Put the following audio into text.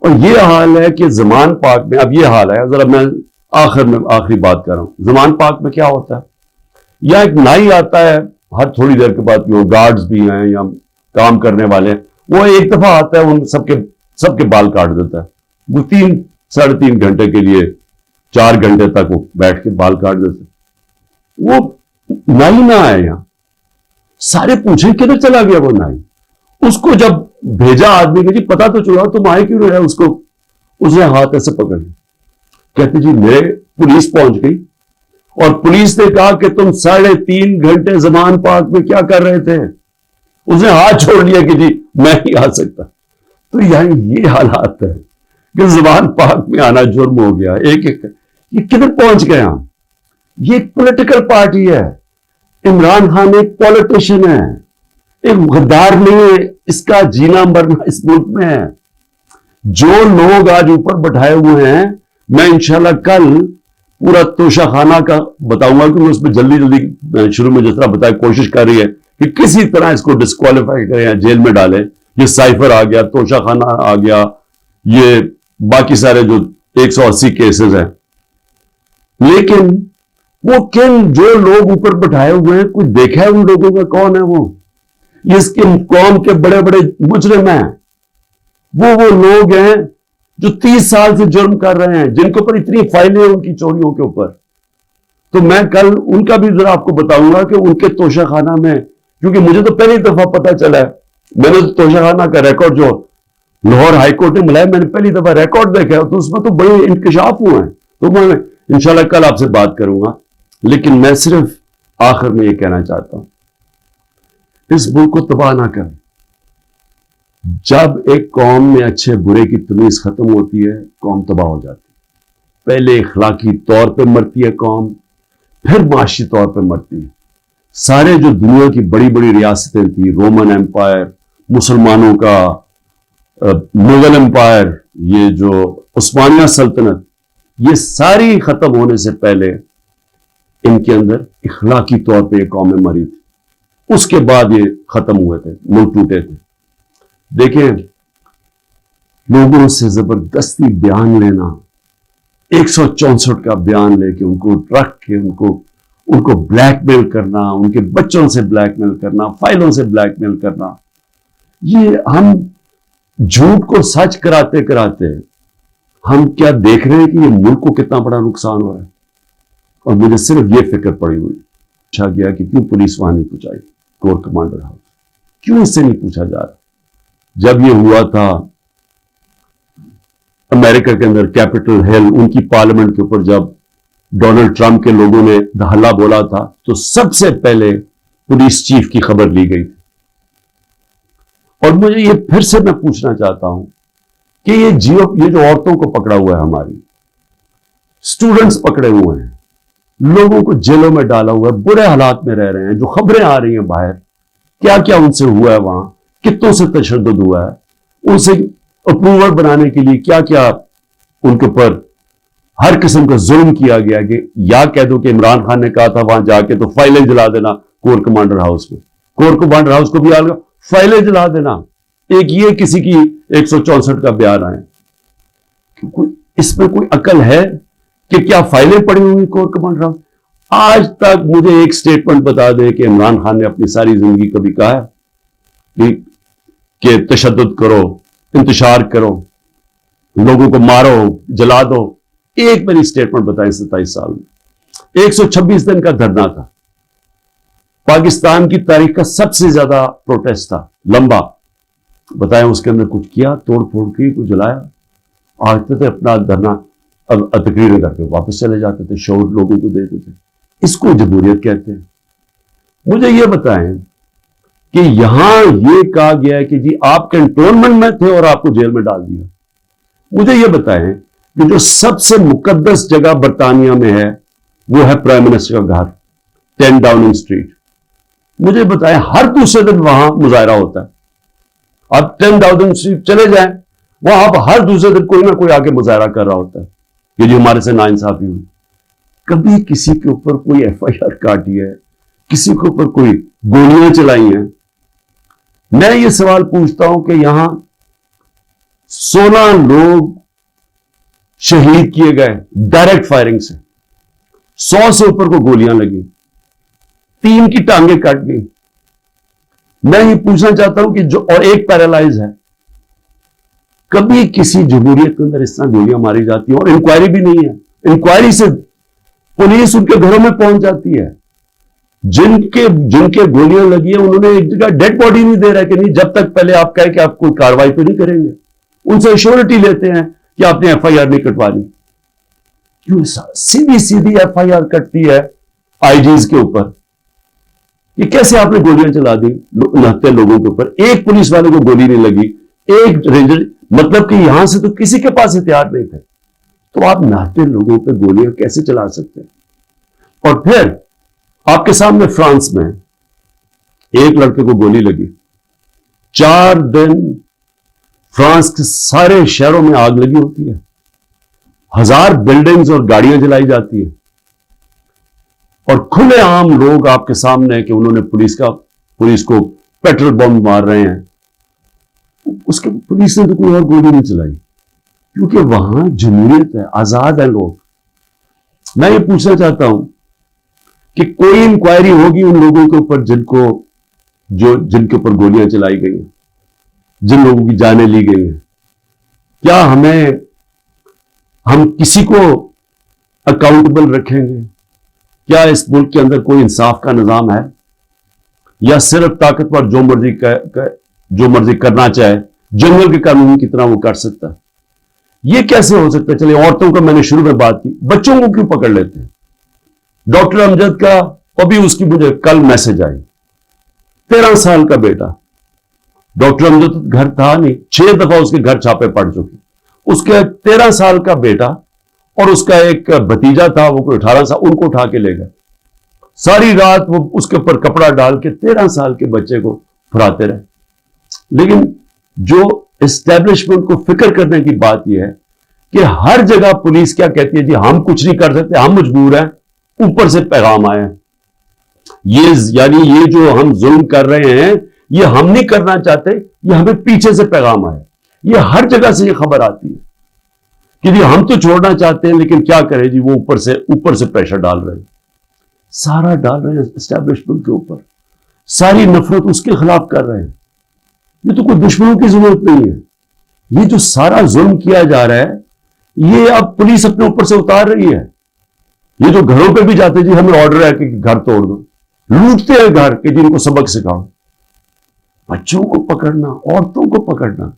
اور یہ حال ہے کہ زمان پاک میں اب یہ حال ہے. ذرا میں آخری بات کر رہا ہوں. زمان پاک میں کیا ہوتا ہے؟ یا ایک نائی آتا ہے ہر تھوڑی دیر کے بعد، جو گارڈز بھی ہیں یا کام کرنے والے ہیں، وہ ایک دفعہ آتا ہے، ان سب کے بال کاٹ دیتا ہے. وہ 3-3.5 گھنٹے کے لیے 4 گھنٹے تک وہ بیٹھ کے بال کاٹ دیتا ہے. وہ نائی نہ آئے یہاں. سارے پوچھیں کدھر چلا گیا وہ نائی. اس کو جب بھیجا آدمی کہ جی پتا تو چلا تم آئے کیوں رہے، اس نے ہاتھ ایسے پکڑ لیا. کہتے جی میرے پولیس پہنچ گئی اور پولیس نے کہا کہ تم 3.5 گھنٹے زمان پاک میں کیا کر رہے تھے. اس نے ہاتھ چھوڑ لیا کہ جی میں نہیں آ سکتا. تو یعنی یہ حالات ہے کہ زمان پاک میں آنا جرم ہو گیا. یہ کدھر پہنچ گئے ہم. یہ ایک پولیٹیکل پارٹی ہے. عمران خان ایک پولیٹیشین ہے، ایک غدار نہیں ہے. اس کا جینا مرنا اس ملک میں ہے. جو لوگ آج اوپر بٹھائے ہوئے ہیں، میں انشاءاللہ کل پورا توشہ خانہ کا بتاؤں گا کہ اس پہ جلدی شروع میں جس طرح بتایا کوشش کر رہی ہے کہ کسی طرح اس کو ڈسکوالیفائی کریں یا جیل میں ڈالیں. یہ سائفر آ گیا، توشہ خانہ آ گیا، یہ باقی سارے جو 180 کیسز ہیں. لیکن وہ جو لوگ اوپر بٹھائے ہوئے ہیں، کوئی دیکھا ہے ان لوگوں کا کون ہے وہ؟ یہ اس کی قوم کے بڑے بڑے مجرم ہیں. وہ لوگ ہیں جو 30 سال سے جرم کر رہے ہیں، جن کے اوپر اتنی فائلیں ہیں ان کی چوریوں کے اوپر. تو میں کل ان کا بھی ذرا آپ کو بتاؤں گا کہ ان کے توشہ خانہ میں، کیونکہ مجھے تو پہلی دفعہ پتا چلا ہے. میں نے توشہ خانہ کا ریکارڈ جو لاہور ہائی کورٹ نے ملایا، میں نے پہلی دفعہ ریکارڈ دیکھا تو اس میں تو بڑے انکشاف ہوئے ہیں. تو میں انشاءاللہ کل آپ سے بات کروں گا. لیکن میں صرف آخر میں یہ کہنا چاہتا ہوں، اس ملک کو تباہ نہ کریں. جب ایک قوم میں اچھے برے کی تمیز ختم ہوتی ہے، قوم تباہ ہو جاتی ہے. پہلے اخلاقی طور پہ مرتی ہے قوم، پھر معاشی طور پہ مرتی ہے. سارے جو دنیا کی بڑی بڑی ریاستیں تھیں، رومن امپائر، مسلمانوں کا مغل امپائر، یہ جو عثمانیہ سلطنت، یہ ساری ختم ہونے سے پہلے ان کے اندر اخلاقی طور پہ یہ قومیں مری تھی. اس کے بعد یہ ختم ہوئے تھے، ملک ٹوٹے تھے. دیکھیں، لوگوں سے زبردستی بیان لینا، 164 کا بیان لے کے ان کو رکھ کے ان کو بلیک میل کرنا، ان کے بچوں سے بلیک میل کرنا، فائلوں سے بلیک میل کرنا، یہ ہم جھوٹ کو سچ کراتے کراتے ہم کیا دیکھ رہے ہیں کہ یہ ملک کو کتنا بڑا نقصان ہو رہا ہے. اور مجھے صرف یہ فکر پڑی ہوئی، پوچھا گیا کہ کیوں پولیس وہاں نہیں پہنچائی، کور کمانڈر ہاؤس کیوں اس سے نہیں پوچھا جا رہا. جب یہ ہوا تھا امریکہ کے اندر کیپٹل ہل، ان کی پارلیمنٹ کے اوپر جب ڈونلڈ ٹرمپ کے لوگوں نے ہلا بولا تھا، تو سب سے پہلے پولیس چیف کی خبر لی گئی. اور مجھے یہ پھر سے میں پوچھنا چاہتا ہوں کہ یہ جو عورتوں کو پکڑا ہوا ہے، ہماری اسٹوڈنٹس پکڑے ہوئے ہیں، لوگوں کو جیلوں میں ڈالا ہوا ہے، برے حالات میں رہ رہے ہیں، جو خبریں آ رہی ہیں باہر، کیا کیا ان سے ہوا ہے، وہاں کتنوں سے تشدد ہوا ہے، ان سے اپروول بنانے کے لیے کیا کیا ان کے اوپر ہر قسم کا ظلم کیا گیا. کہ یا کہہ دو کہ عمران خان نے کہا تھا وہاں جا کے تو فائلیں جلا دینا کور کمانڈر ہاؤس میں، کور کمانڈر ہاؤس کو بھی آ گیا فائلیں جلا دینا. ایک یہ کسی کی 164 کا بیان آئے. اس میں کوئی عقل ہے کہ کیا فائلیں پڑی ہوئی کور کمانڈر ہاؤس؟ آج تک مجھے ایک سٹیٹمنٹ بتا دے کہ عمران خان نے اپنی ساری زندگی کبھی کہا ہے کہ تشدد کرو، انتشار کرو، لوگوں کو مارو، جلا دو. ایک میری سٹیٹمنٹ بتائیں 27 سال میں. 126 دن کا دھرنا تھا، پاکستان کی تاریخ کا سب سے زیادہ پروٹیسٹ تھا، لمبا. بتائیں اس کے اندر کچھ کیا، توڑ پھوڑ کی، کچھ جلایا؟ آتے تھے اپنا دھرنا، اب تقریریں کر کے واپس چلے جاتے تھے، شعور لوگوں کو دیتے تھے. اس کو جمہوریت کہتے ہیں. مجھے یہ بتائیں کہ یہاں یہ کہا گیا ہے کہ جی آپ کنٹونمنٹ میں تھے اور آپ کو جیل میں ڈال دیا. مجھے یہ بتائیں کہ جو سب سے مقدس جگہ برطانیہ میں ہے وہ ہے پرائم منسٹر کا گھر، 10 ڈاؤننگ اسٹریٹ. مجھے بتائیں ہر دوسرے دن وہاں مظاہرہ ہوتا ہے. آپ 10 ڈاؤننگ اسٹریٹ چلے جائیں، وہاں آپ ہر دوسرے دن کوئی نہ کوئی آ کے مظاہرہ کر رہا ہوتا ہے کہ جو ہمارے سے ناانصافی ہوئی. کبھی کسی کے اوپر کوئی FIR کاٹی ہے، کسی کے اوپر کوئی گولیاں چلائی ہیں؟ میں یہ سوال پوچھتا ہوں کہ یہاں 16 لوگ شہید کیے گئے ڈائریکٹ فائرنگ سے. 100 سے اوپر کو گولیاں لگی, 3 کی ٹانگیں کٹ گئی. میں یہ پوچھنا چاہتا ہوں کہ اور ایک پیرالائز ہے. کبھی کسی جمہوریت کے اندر اس طرح گولیاں ماری جاتی ہیں اور انکوائری بھی نہیں ہے. انکوائری سے پولیس ان کے گھروں میں پہنچ جاتی ہے. جن کے گولیاں لگی ہیں انہوں نے ایک جگہ ڈیڈ باڈی نہیں دے رہا کہ نہیں, جب تک پہلے آپ کہیں کہ آپ کوئی کاروائی تو نہیں کریں گے. ان سے ایشورٹی لیتے ہیں کہ آپ نے ایف آئی آر نہیں کٹوانی. کیوں سیدھی ایف آئی آر کٹتی ہے آئی جیز کے اوپر. یہ کیسے آپ نے گولیاں چلا دی 69 لوگوں کے اوپر؟ ایک پولیس والے کو گولی نہیں لگی, ایک رینجر, مطلب کہ یہاں سے تو کسی کے پاس ہتھیار نہیں تھے. تو آپ 69 لوگوں پہ گولیاں کیسے چلا سکتے ہیں؟ اور پھر آپ کے سامنے فرانس میں ایک لڑکے کو گولی لگی, 4 دن فرانس کے سارے شہروں میں آگ لگی ہوتی ہے, 1000 بلڈنگز اور گاڑیاں جلائی جاتی ہیں, اور کھلے عام لوگ آپ کے سامنے کہ انہوں نے پولیس کو پیٹرول بم مار رہے ہیں. اس کے پولیس نے تو کوئی اور گولی نہیں چلائی, کیونکہ وہاں جمہوریت ہے, آزاد ہے لوگ. میں یہ پوچھنا چاہتا ہوں کہ کوئی انکوائری ہوگی ان لوگوں کے اوپر جن کے اوپر گولیاں چلائی گئی ہیں, جن لوگوں کی جانیں لی گئی ہیں؟ کیا ہم کسی کو اکاؤنٹیبل رکھیں گے؟ کیا اس ملک کے اندر کوئی انصاف کا نظام ہے, یا صرف طاقتور جو مرضی کرنا چاہے, جنگل کے قانون کی طرح وہ کر سکتا ہے؟ یہ کیسے ہو سکتا ہے؟ چلے عورتوں کا میں نے شروع میں بات کی, بچوں کو کیوں پکڑ لیتے ہیں؟ ڈاکٹر امجد کا ابھی اس کی مجھے کل میسج آئی, 13 سال کا بیٹا. ڈاکٹر امجد گھر تھا نہیں, 6 دفعہ اس کے گھر چھاپے پڑ چکے. اس کے 13 سال کا بیٹا اور اس کا ایک بھتیجا تھا, وہ کوئی 18 سال, ان کو اٹھا کے لے گئے. ساری رات وہ اس کے اوپر کپڑا ڈال کے 13 سال کے بچے کو پھراتے رہے. لیکن جو اسٹیبلشمنٹ کو فکر کرنے کی بات یہ ہے کہ ہر جگہ پولیس کیا کہتی ہے, جی ہم کچھ نہیں کر سکتے, ہم مجبور ہیں, اوپر سے پیغام آئے. یہ جو ہم ظلم کر رہے ہیں یہ ہم نہیں کرنا چاہتے, یہ ہمیں پیچھے سے پیغام آئے. یہ ہر جگہ سے یہ خبر آتی ہے کہ جی ہم تو چھوڑنا چاہتے ہیں لیکن کیا کریں جی, وہ اوپر سے پریشر ڈال رہے ہیں, سارا ڈال رہے ہیں اسٹیبلشمنٹ کے اوپر, ساری نفرت اس کے خلاف کر رہے ہیں. یہ تو کوئی دشمنوں کی ضرورت نہیں ہے. یہ جو سارا ظلم کیا جا رہا ہے یہ اب پولیس اپنے اوپر سے اتار رہی ہے. یہ جو گھروں پہ بھی جاتے جی ہمیں آرڈر ہے کہ گھر توڑ دو, لوٹتے ہیں گھر کہ جن کو سبق سکھاؤ. بچوں کو پکڑنا, عورتوں کو پکڑنا,